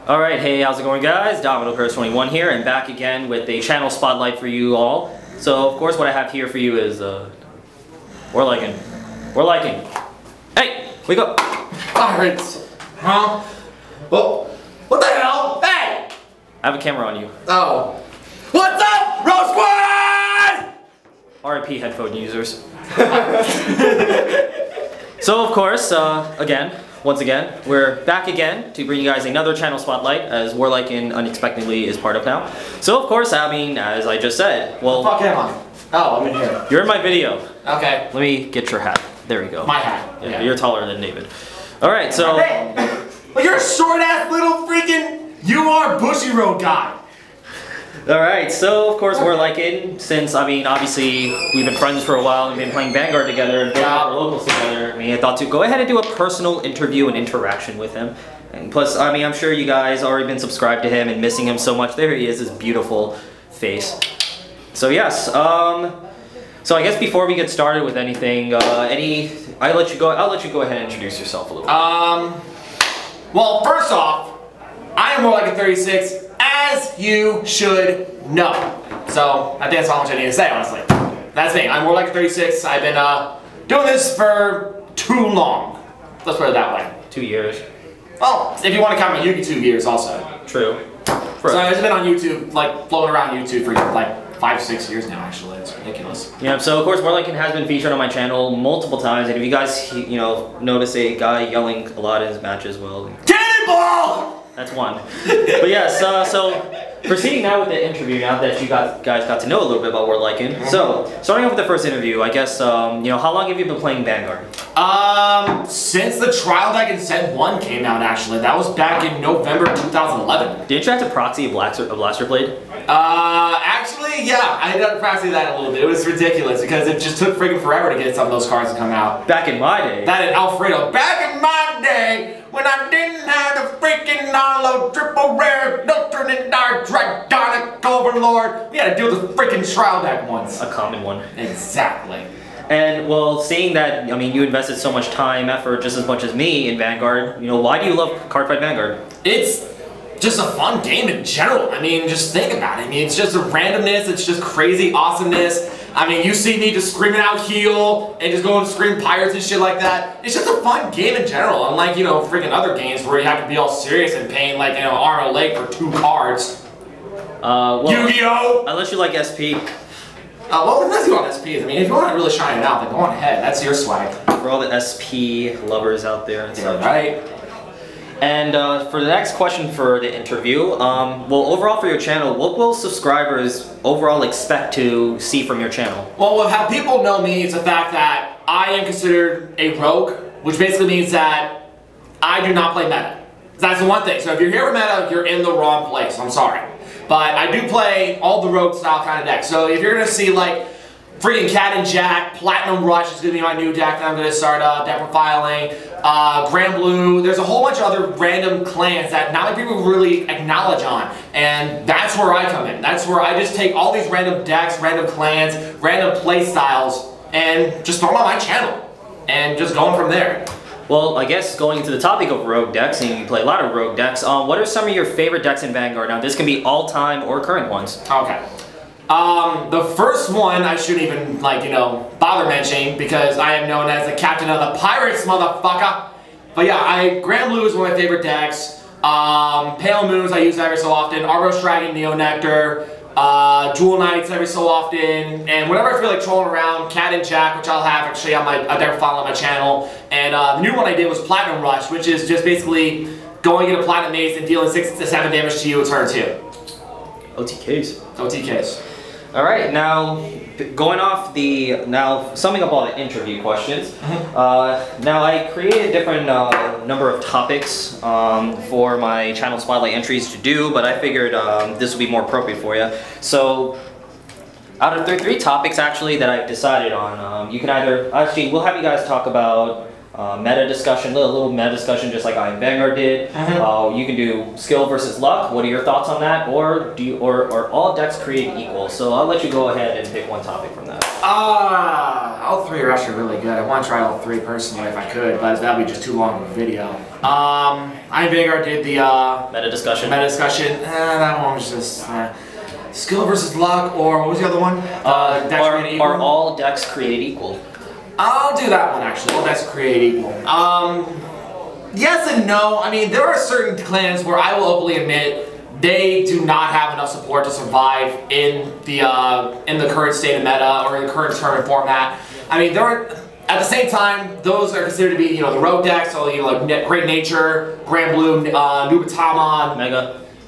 Alright, hey, how's it going guys? Cardfight21 here, and back again with a channel spotlight for you all. So, of course, what I have here for you is, Warlycan. Hey, wake up! Pirates! Huh? Well, what the hell? Hey! I have a camera on you. Oh. What's up, Road Squad? RIP headphone users. So, of course, once again, we're back again to bring you guys another channel spotlight, as Warlycan unexpectedly is part of now. So, of course, I mean, as I just said, well... Fuck am I? Oh, I'm in here. You're in my video. Okay. Let me get your hat. There we go. My hat. Yeah, you're taller than David. Alright, so... Well, you're a short-ass little freaking... You are Bushy Road guy. Alright, so of course Warlycan, since, I mean, obviously we've been friends for a while, we've been playing Vanguard together and building our locals together, I mean, I thought to go ahead and do a personal interview and interaction with him. And plus, I mean, I'm sure you guys already been subscribed to him and missing him so much. There he is, his beautiful face. So yes, so I guess before we get started with anything, I'll let you go ahead and introduce yourself a little bit. Well, first off, I am Warlycan36, as you should know. So, I think that's all much I need to say, honestly. That's me. I'm Warlycan36. I've been doing this for too long. Let's put it that way. 2 years. Well, if you want to count my YouTube years also. True. So I've been on YouTube, like, floating around YouTube for like 5 or 6 years now, actually. It's ridiculous. Yeah, so of course Warlycan has been featured on my channel multiple times, and if you guys, you know, notice a guy yelling a lot in his matches, well... Cannonball! That's one. But yes, so proceeding now with the interview, now that you guys got to know a little bit about Warlycan. So, starting off with the first interview, I guess, you know, how long have you been playing Vanguard? Since the trial deck in Set 1 came out, actually. That was back in November 2011. Didn't you have to proxy a Blaster Blade? Actually, yeah, I had to proxy that a little bit. It was ridiculous because it just took freaking forever to get some of those cards to come out. Back in my day. That and Alfredo. Back in my day, when I didn't have the freaking hollow triple rare Nocturne Dark Dragonic Overlord, we had to do the freaking trial deck once. A common one. Exactly. And, well, seeing that, I mean, you invested so much time, effort, just as much as me in Vanguard, you know, why do you love Cardfight Vanguard? It's just a fun game in general. I mean, just think about it. I mean, it's just a randomness, it's just crazy awesomeness. I mean, you see me just screaming out heal and just going to scream pirates and shit like that. It's just a fun game in general. Unlike, you know, freaking other games where you have to be all serious and paying, like, you know, arm and leg for 2 cards. Well, Yu-Gi-Oh! Unless you like SP. Well, unless you want SPs. I mean, if you want to really shine it out, then go on ahead. That's your swag. For all the SP lovers out there. Yeah, right. And for the next question for the interview, well, overall for your channel, what will subscribers overall expect to see from your channel? Well, how people know me is the fact that I am considered a rogue, which basically means that I do not play meta. That's the one thing. So if you're here for meta, you're in the wrong place. I'm sorry. But I do play all the rogue style kind of decks. So if you're going to see like freaking Cat and Jack, Platinum Rush is going to be my new deck that I'm going to start deck profiling. Grand Blue, there's a whole bunch of other random clans that not many people really acknowledge on. And that's where I come in. That's where I just take all these random decks, random clans, random play styles, and just throw them on my channel. And just going from there. Well, I guess going into the topic of rogue decks, and you play a lot of rogue decks, what are some of your favorite decks in Vanguard? Now, this can be all-time or current ones. Okay. The first one I shouldn't even, like, you know, bother mentioning because I am known as the captain of the pirates, motherfucker. But yeah, Grand Blue is one of my favorite decks. Pale Moons I use every so often. Arboros Dragon, Neo Nectar, Jewel Knights every so often, and whenever I feel like trolling around, Cat and Jack, which I'll have actually on my deck file on my channel. And the new one I did was Platinum Rush, which is just basically going into Platinum Maze and dealing 6 to 7 damage to you in turn 2. OTKs. OTKs. Alright, now summing up all the interview questions, now I created a different number of topics for my channel spotlight entries to do, but I figured this would be more appropriate for you. So, out of the 3 topics actually that I've decided on, you can either, actually we'll have you guys talk about meta discussion, a little meta discussion, just like I and Vanguard did. You can do skill versus luck. What are your thoughts on that? Or are all decks created equal? So I'll let you go ahead and pick one topic from that. All three are actually really good. I want to try all three personally if I could, but that would be just too long of a video. I and Vanguard did the meta discussion. That one was just skill versus luck, or what was the other one? Are all decks created equal? I'll do that one actually. All decks created equal. Yes and no. I mean, there are certain clans where I will openly admit they do not have enough support to survive in the current state of meta or in the current tournament format. I mean, at the same time, those are considered to be, the rogue decks, so like Great Nature, Grand Blue, Nubatamon,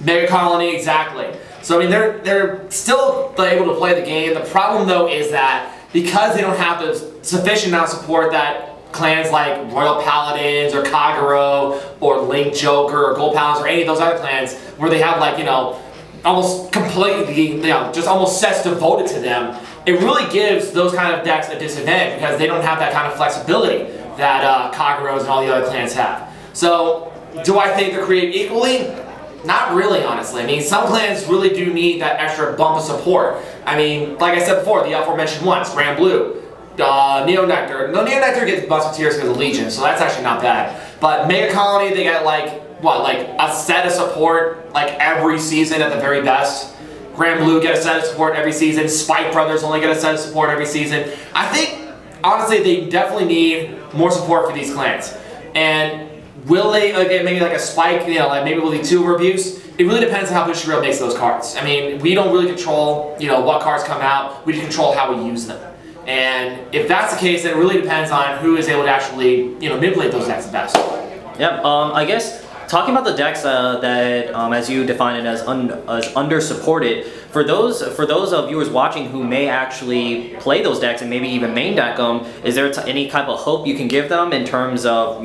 Mega Colony, exactly. So I mean, they're still able to play the game. The problem though is that because they don't have the sufficient amount of support that clans like Royal Paladins or Kagero or Link Joker or Gold Paladins or any of those other clans where they have like, almost completely, just almost sets devoted to them, it really gives those kind of decks a disadvantage because they don't have that kind of flexibility that Kageros and all the other clans have. So, do I think they're created equally? Not really, honestly. I mean, some clans really do need that extra bump of support. I mean, like I said before, the aforementioned ones, Grand Blue, Neo Nectar. No, Neo Nectar gets Musketeers because of Legion, so that's actually not bad. But Mega Colony, they got like a set of support like every season at the very best. Grand Blue get a set of support every season. Spike Brothers only get a set of support every season. I think, honestly, they definitely need more support for these clans. And will they get maybe like a spike, like maybe we'll do 2 reviews? It really depends on how Bushiroad makes those cards. I mean, we don't really control, what cards come out. We just control how we use them. And if that's the case, then it really depends on who is able to actually, manipulate those decks the best. Yep. I guess talking about the decks that, as you define it, as under-supported, for those viewers watching who may actually play those decks and maybe even main deck them, is there any type of hope you can give them in terms of,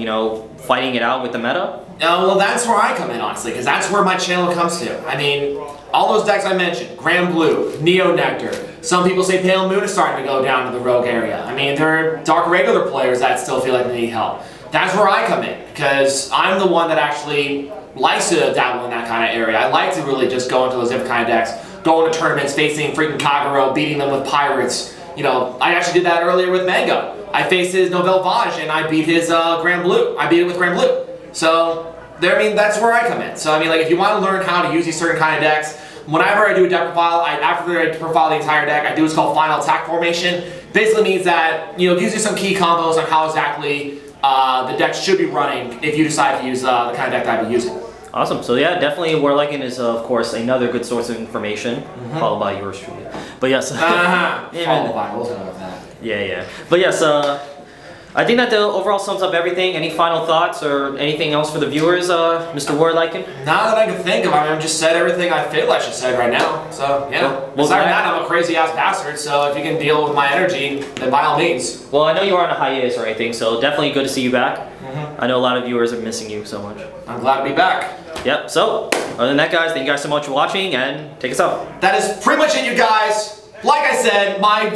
fighting it out with the meta? Well, that's where I come in, honestly, because that's where my channel comes to. I mean, all those decks I mentioned, Grand Blue, Neo Nectar, some people say Pale Moon is starting to go down to the rogue area. I mean, there are Dark regular players that still feel like they need help. That's where I come in, because I'm the one that actually likes to dabble in that kind of area. I like to really just go into those different kind of decks, go into tournaments facing freaking Kagero, beating them with Pirates. I actually did that earlier with Mango. I faced his Novel Vage and I beat his Grand Blue. I beat it with Grand Blue. So, that's where I come in. So, if you want to learn how to use these certain kind of decks, whenever I do a deck profile, after I profile the entire deck, I do what's called Final Attack Formation. Basically means that, it gives you some key combos on how exactly the deck should be running if you decide to use the kind of deck that I'd be using. Awesome. So yeah, definitely Warlycan is of course another good source of information, followed by yours truly. But yes, followed by, we'll talk about that. Yeah. But yes, I think that the overall sums up everything. Any final thoughts or anything else for the viewers, Mr. Warlycan? Not that I can think of. I've just said everything I feel I should say right now. So yeah. Well, besides that, I'm a crazy ass bastard. So if you can deal with my energy, then by all means. Well, I know you are on a hiatus or anything, so definitely good to see you back. I know a lot of viewers are missing you so much. I'm glad to be back. Yep. So other than that, guys, thank you guys so much for watching, and take us out. That is pretty much it, you guys. Like I said, my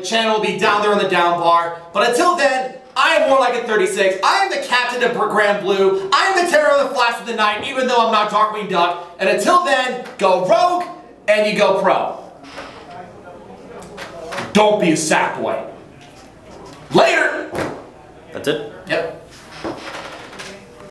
channel will be down there in the down bar. But until then, I am Warlycan36. I am the captain of Grand Blue. I am the terror of the Flash of the Night, even though I'm not Darkwing Duck. And until then, go rogue and you go pro. Don't be a sack boy. Later! That's it? Yep.